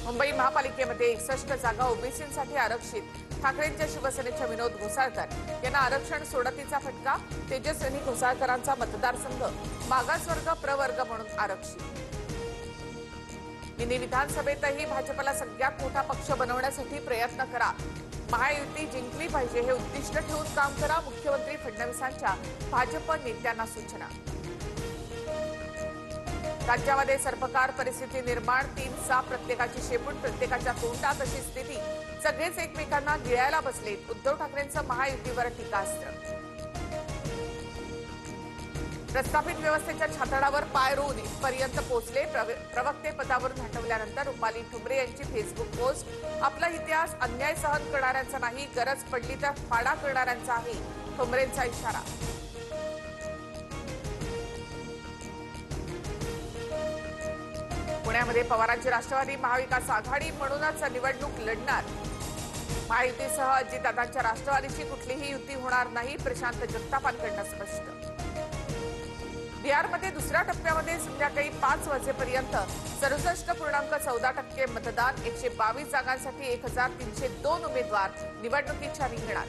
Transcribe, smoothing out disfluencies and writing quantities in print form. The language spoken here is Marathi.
मुंबई महापालिकेमध्ये 61 जागा ओबीसींसाठी आरक्षित. ठाकरेंच्या शिवसेनेच्या विनोद घोसाळकर यांना आरक्षण सोडतीचा फटका. तेजस्विनी घोसाळकरांचा मतदारसंघ मागासवर्ग प्रवर्ग म्हणून आरक्षित. मिनी विधानसभेतही भाजपला सगळ्यात मोठा पक्ष बनवण्यासाठी प्रयत्न करा. महायुती जिंकली पाहिजे हे उद्दिष्ट ठेवून काम करा. मुख्यमंत्री फडणवीसांच्या भाजप नेत्यांना सूचना. राज्यामध्ये सर्पकार परिस्थिती निर्माण. 3 साप प्रत्येकाची शेपूट प्रत्येकाच्या तोंडात अशी स्थिती. सगळेच एकमेकांना गिळायला बसलेत. उद्धव ठाकरेंचं महायुतीवर टीकास्त्र. प्रस्थापित व्यवस्थेच्या छातडावर पाय रोवून इथपर्यंत पोहोचले. प्रवक्ते पदावरून हटवल्यानंतर रुपाली ठुमरे यांची फेसबुक पोस्ट. आपला इतिहास अन्याय सहन करणाऱ्यांचा नाही, गरज पडली तर फाडा करणाऱ्यांचा आहे. ठुमरेंचा इशारा. पुण्यामध्ये पवारांची राष्ट्रवादी महाविकास आघाडी म्हणूनच निवडणूक लढणार. महायुतीसह अजितदादांच्या राष्ट्रवादीशी कुठलीही युती होणार नाही. प्रशांत जगतापांकडून स्पष्ट. बिहारमध्ये दुसऱ्या टप्प्यामध्ये संध्याकाळी 5 वाजेपर्यंत 67.14% मतदान. 122 जागांसाठी 1302 उमेदवार निवडणुकीच्या रिंगणात.